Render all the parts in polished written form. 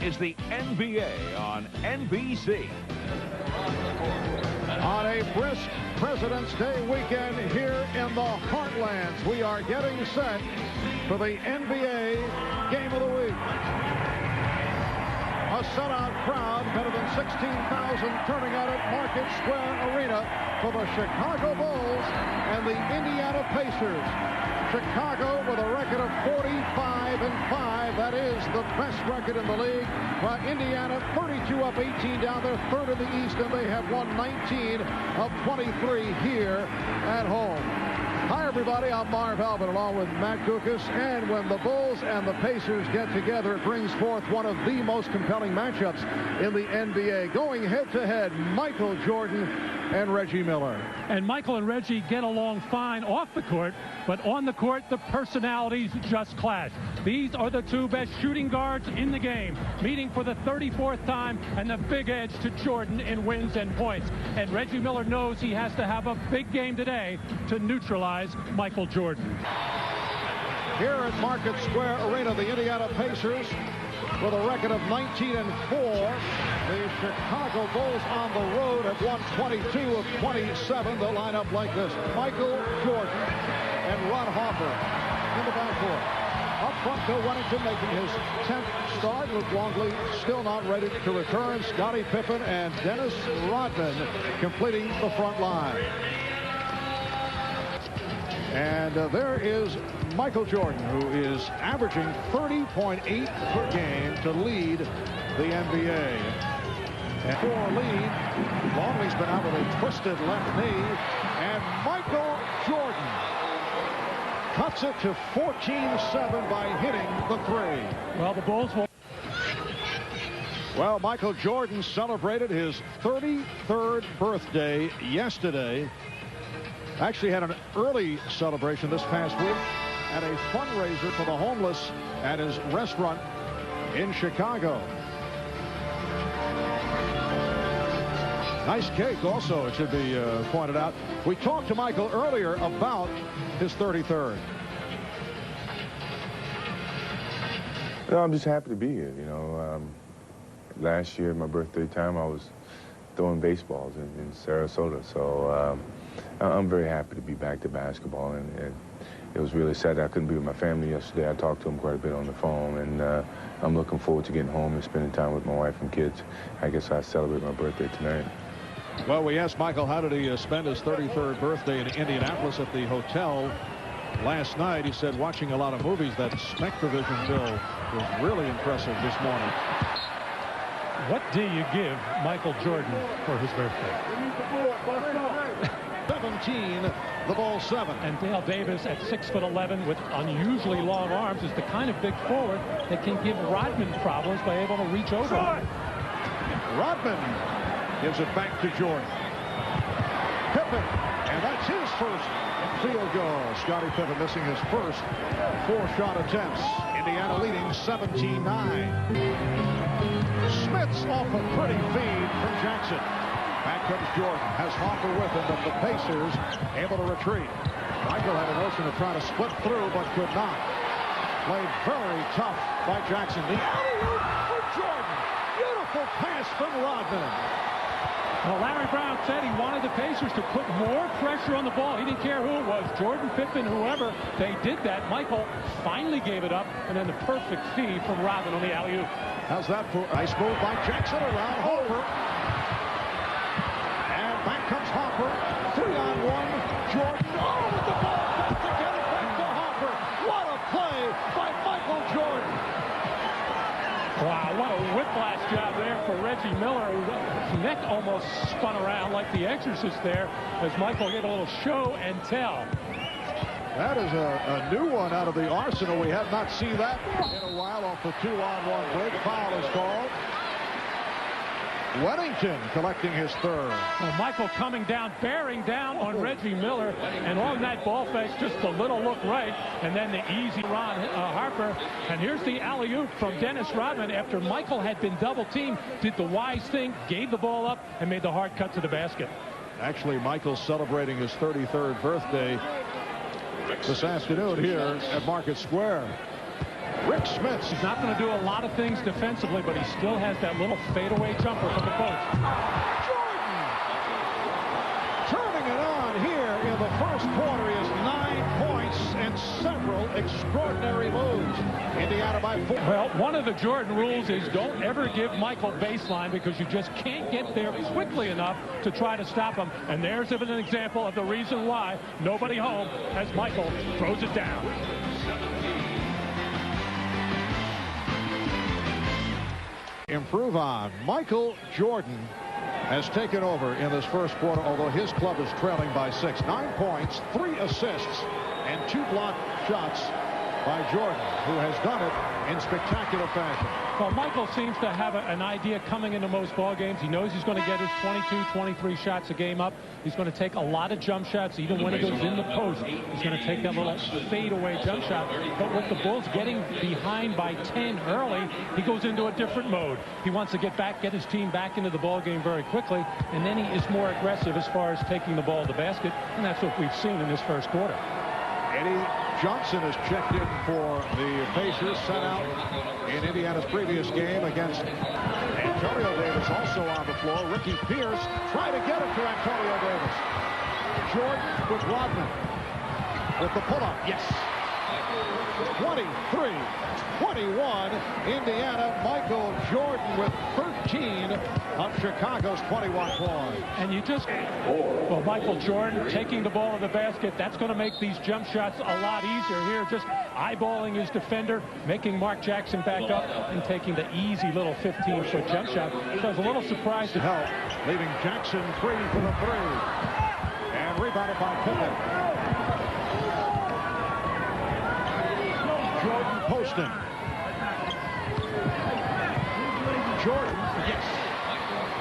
is the NBA on NBC. On a brisk President's Day weekend here in the Heartlands, we are getting set for the NBA Game of the Week. A sellout crowd, better than 16,000 turning out at Market Square Arena for the Chicago Bulls and the Indiana Pacers. Chicago with a record of 45-5. That is the best record in the league. While Indiana 32 up, 18 down. They're third in the East, and they have won 19 of 23 here at home. Hi, everybody. I'm Marv Albin along with Matt Guokas. And when the Bulls and the Pacers get together, it brings forth one of the most compelling matchups in the NBA. Going head-to-head, Michael Jordan and Reggie Miller. And Michael and Reggie get along fine off the court, but on the court, the personalities just clash. These are the two best shooting guards in the game, meeting for the 34th time, and the big edge to Jordan in wins and points. And Reggie Miller knows he has to have a big game today to neutralize Michael Jordan. Here at Market Square Arena, the Indiana Pacers with a record of 19-4. The Chicago Bulls on the road have won 22 of 27. They'll line up like this: Michael Jordan and Ron Harper in the backcourt. Up front, Bill Wennington making his 10th start. Luke Longley still not ready to return. Scottie Pippen and Dennis Rodman completing the front line. And there is Michael Jordan, who is averaging 30.8 per game to lead the NBA. And for a lead, Longley's been out with a twisted left knee. And Michael Jordan cuts it to 14-7 by hitting the three. Well, the Bulls will... Well, Michael Jordan celebrated his 33rd birthday yesterday. Actually had an early celebration this past week at a fundraiser for the homeless at his restaurant in Chicago. Nice cake also, it should be pointed out. We talked to Michael earlier about his 33rd. No, I'm just happy to be here. You know, last year, my birthday time, I was throwing baseballs in Sarasota. So I'm very happy to be back to basketball. And it was really sad that I couldn't be with my family yesterday. I talked to them quite a bit on the phone. And I'm looking forward to getting home and spending time with my wife and kids. I guess I celebrate my birthday tonight. Well, we asked Michael how did he spend his 33rd birthday in Indianapolis at the hotel last night. He said watching a lot of movies. That SMECTRAvision bill was really impressive this morning. What do you give Michael Jordan for his birthday? 17, the ball 7. And Dale Davis at 6'11" with unusually long arms is the kind of big forward that can give Rodman problems by able to reach over. Rodman gives it back to Jordan. Pippen, and that's his first field goal. Scottie Pippen missing his first 4-shot attempts. Indiana leading 17-9. Smith's off a pretty feed from Jackson. Back comes Jordan, has Harper with him, but the Pacers able to retreat. Michael had a notion to try to split through, but could not. Played very tough by Jackson. The alley-oop for Jordan. Beautiful pass from Rodman. Well, Larry Brown said he wanted the Pacers to put more pressure on the ball. He didn't care who it was, Jordan, Pippen, whoever. They did that. Michael finally gave it up, and then the perfect feed from Rodman on the alley-oop. How's that for nice move by Jackson around Harper. And back comes Harper. 3-on-1. Jordan. Oh, with the ball. Got to get it back to Harper. What a play by Michael Jordan. Wow, what a whiplash job there for Reggie Miller. His neck almost spun around like The Exorcist there as Michael get a little show and tell. That is a new one out of the arsenal. We have not seen that in a while off the 2-on-1 break. Foul is called. Wennington collecting his third. Well, Michael coming down, bearing down on Reggie Miller, and on that ball fake, just a little look right, and then the easy Ron Harper. And here's the alley-oop from Dennis Rodman after Michael had been double-teamed, did the wise thing, gave the ball up, and made the hard cut to the basket. Actually, Michael's celebrating his 33rd birthday this afternoon here at Market Square. Rick Smits. He's not going to do a lot of things defensively, but he still has that little fadeaway jumper from the post. Jordan turning it on here in the first quarter. He has 9 points and several extraordinary moves. Indiana by 4. Well, one of the Jordan rules is don't ever give Michael baseline because you just can't get there quickly enough to try to stop him. And there's an example of the reason why nobody home as Michael throws it down. Improve on. Michael Jordan has taken over in this first quarter, although his club is trailing by 6. 9 points, 3 assists, and 2 blocked shots by Jordan, who has done it in spectacular fashion. Well, Michael seems to have an idea coming into most ball games. He knows he's going to get his 22, 23 shots a game up. He's going to take a lot of jump shots, even when he goes in the post. He's going to take that little fadeaway jump shot. But with the Bulls getting behind by 10 early, he goes into a different mode. He wants to get his team back into the ball game very quickly, and then he is more aggressive as far as taking the ball to the basket, and that's what we've seen in this first quarter. Eddie Johnson has checked in for the Pacers, sent out in Indiana's previous game against Antonio Davis, also on the floor. Ricky Pierce trying to get it to Antonio Davis. Jordan with Rodman with the pull-up. Yes. 23-21 Indiana. Michael Jordan with 13 of Chicago's 21 points. And well, Michael Jordan taking the ball to the basket, that's going to make these jump shots a lot easier here. Just eyeballing his defender, making Mark Jackson back up, and taking the easy little 15-foot jump shot. So I was a little surprised to help, leaving Jackson free for the 3. And rebounded by Pippen. Jordan posting. Jordan, yes.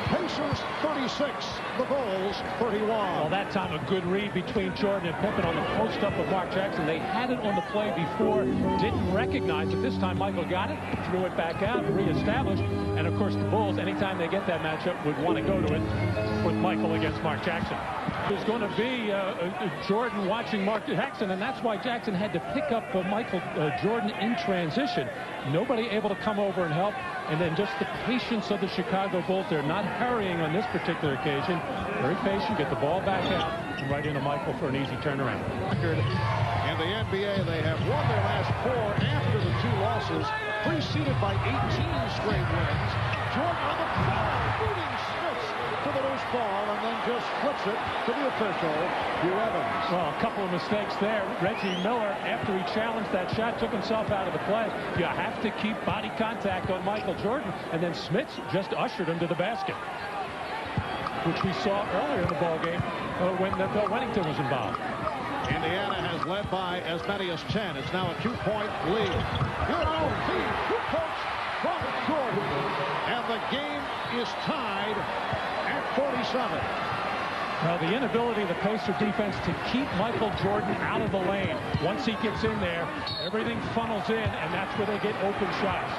Pacers 36, the Bulls 31. Well, that time a good read between Jordan and Pippen on the post-up of Mark Jackson. They had it on the play before, didn't recognize it. This time Michael got it, threw it back out, reestablished. And, of course, the Bulls, anytime they get that matchup, would want to go to it with Michael against Mark Jackson. There's going to be Jordan watching Mark Jackson, and that's why Jackson had to pick up Michael Jordan in transition. Nobody able to come over and help, and then just the patience of the Chicago Bulls. They're not hurrying on this particular occasion. Very patient, get the ball back out, and right into Michael for an easy turnaround. In the NBA, they have won their last 4 after the 2 losses, preceded by 18 straight wins. Jordan on the floor, shooting Smits to the loose ball, and then just flips it to the official, Hugh Evans. Well, a couple of mistakes there. Reggie Miller, after he challenged that shot, took himself out of the play. You have to keep body contact on Michael Jordan, and then Smits just ushered him to the basket, which we saw earlier in the ballgame when Bill Wennington was involved. Indiana has led by as many as 10. It's now a 2-point lead. Good old lead, 2 points from Jordan, and the game is tied at 47. Well, the inability of the Pacer defense to keep Michael Jordan out of the lane. Once he gets in there, everything funnels in, and that's where they get open shots.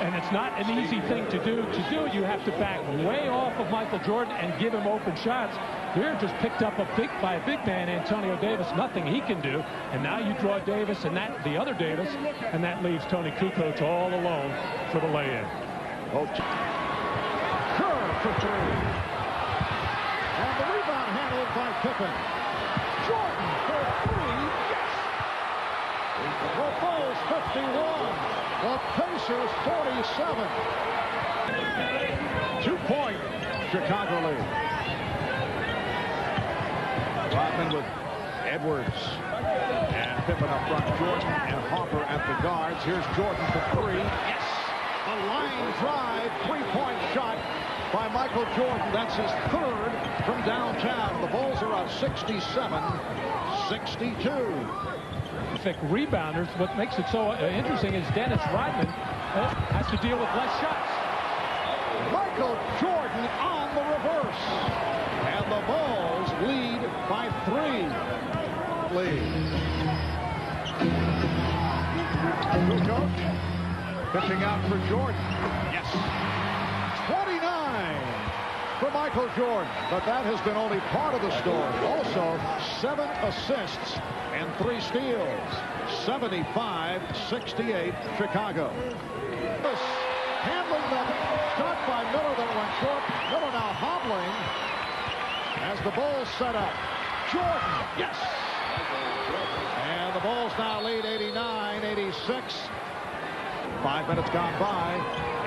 And it's not an easy thing to do. To do it, you have to back way off of Michael Jordan and give him open shots. Here, just picked up by a big man, Antonio Davis. Nothing he can do. And now you draw Davis and the other Davis, and that leaves Tony Kukoc all alone for the lay-in. Kerr for 3. And the rebound handled by Pippen. Jordan for 3. Yes! The Bulls 51. The Pacers 47. 2-point Chicago lead. Rodman with Edwards. And Pippen up front. Jordan and Harper at the guards. Here's Jordan for 3. Yes! A line drive, 3-point shot by Michael Jordan. That's his 3rd from downtown. The Bulls are up 67-62. Rebounders. What makes it so interesting is Dennis Rodman has to deal with less shots. Michael Jordan on the reverse, and the Bulls lead by 3. Kukoc pitching out for Jordan. Yes. 29 for Michael Jordan, but that has been only part of the story. Also, 7 assists and 3 steals. 75-68 Chicago. Handling the shot by Miller that went short. Miller now hobbling as the Bulls set up. Jordan, yes! And the Bulls now lead 89-86. 5 minutes gone by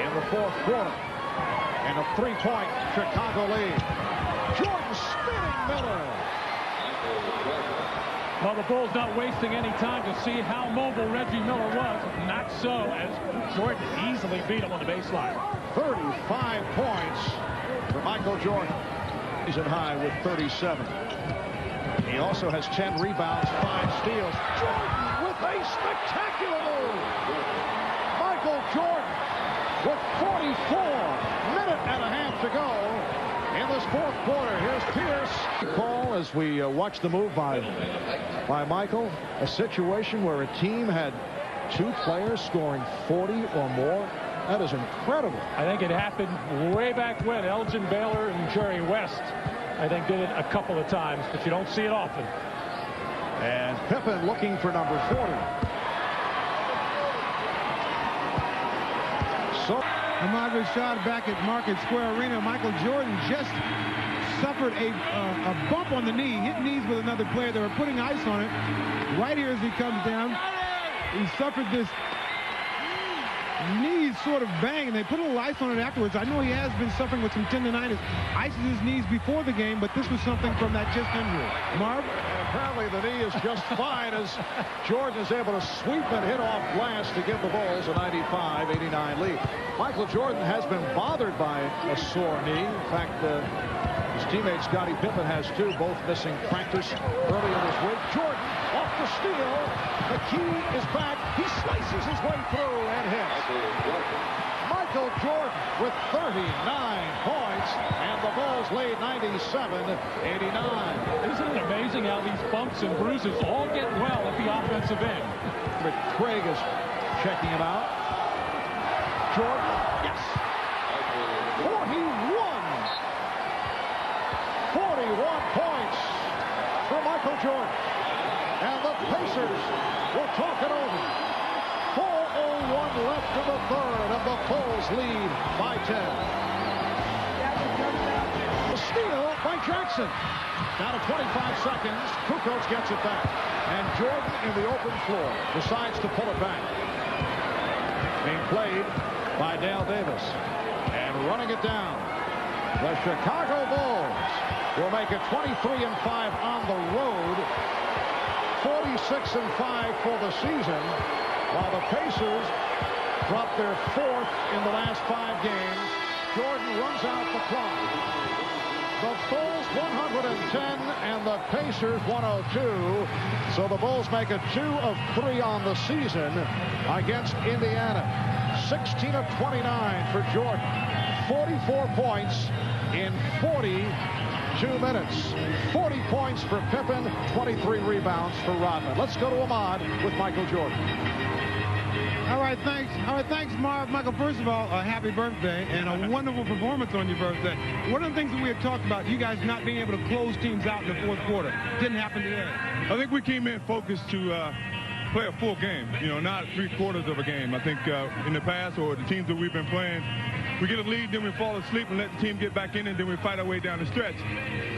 in the 4th quarter. And a 3-point Chicago lead. Jordan spinning Miller. Well, the Bulls not wasting any time to see how mobile Reggie Miller was. Not so, as Jordan easily beat him on the baseline. 35 points for Michael Jordan. He's in high with 37. He also has 10 rebounds, 5 steals. Jordan with a spectacular move. Michael Jordan with 44.5 to go in this 4th quarter. Here's Pierce. Call as we watch the move by Michael. A situation where a team had 2 players scoring 40 or more. That is incredible. I think it happened way back when Elgin Baylor and Jerry West, I think, did it a couple of times, but you don't see it often. And Pippen looking for number 40. So Ahmad Rashad back at Market Square Arena. Michael Jordan just suffered a bump on the knee, hit knees with another player. They were putting ice on it. Right here as he comes down, he suffered this knee sort of bang, and they put a little ice on it afterwards. I know he has been suffering with some tendonitis. Ices his knees before the game, but this was something from that chest injury. Marv? And apparently the knee is just fine as Jordan is able to sweep and hit off glass to give the Bulls a 95-89 lead. Michael Jordan has been bothered by a sore knee. In fact, his teammate Scottie Pippen has too, both missing practice early in this week. Jordan off the steal. McKee is back. He slices his way through and hits. Michael Jordan with 39 points, and the Bulls lead 97-89. Isn't it amazing how these bumps and bruises all get well at the offensive end? But Craig is checking him out. Jordan, yes. 41 points for Michael Jordan. And the Pacers will talk it over. 4:01 left in the 3rd, and the Bulls lead by 10. A steal by Jackson. Down to 25 seconds. Kukoc gets it back. And Jordan in the open floor decides to pull it back. Being played by Dale Davis. And running it down. The Chicago Bulls will make it 23-5 on the road. 46-5 for the season, while the Pacers dropped their 4th in the last 5 games. Jordan runs out the clock. The Bulls 110 and the Pacers 102. So the Bulls make it 2 of 3 on the season against Indiana. 16 of 29 for Jordan. 44 points in 42 minutes. 40 points for Pippen, 23 rebounds for Rodman. Let's go to Ahmad with Michael Jordan. All right, thanks, Marv. Michael, first of all, happy birthday and a wonderful performance on your birthday. One of the things that we had talked about, you guys not being able to close teams out in the 4th quarter. Didn't happen today. I think we came in focused to play a full game, not 3/4 of a game. I think in the past, or the teams that we've been playing, we get a lead, then we fall asleep and let the team get back in, and then we fight our way down the stretch.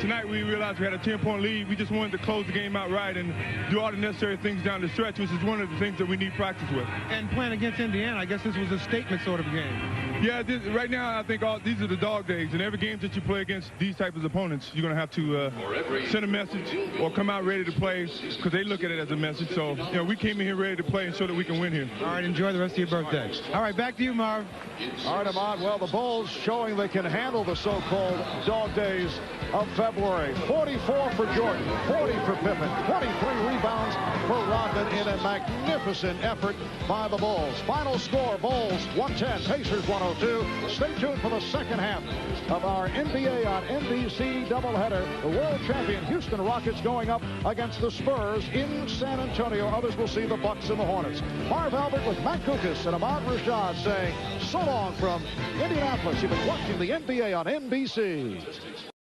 Tonight, we realized we had a 10-point lead. We just wanted to close the game out right and do all the necessary things down the stretch, which is one of the things that we need practice with. And playing against Indiana, I guess this was a statement sort of game. Yeah, right now, I think these are the dog days, and every game that you play against these types of opponents, you're going to have to send a message or come out ready to play, because they look at it as a message. So, we came in here ready to play and show that we can win here. All right, enjoy the rest of your birthday. All right, back to you, Marv. All right, Ahmad. Well, the Bulls showing they can handle the so-called dog days of February. 44 for Jordan, 40 for Pippen, 23 rebounds for Rodman in a magnificent effort by the Bulls. Final score, Bulls 110, Pacers 102. 102. Stay tuned for the second half of our NBA on NBC doubleheader. The world champion Houston Rockets going up against the Spurs in San Antonio. Others will see the Bucks and the Hornets. Marv Albert with Matt Kukas and Ahmad Rashad saying so long from Indianapolis. You've been watching the NBA on NBC.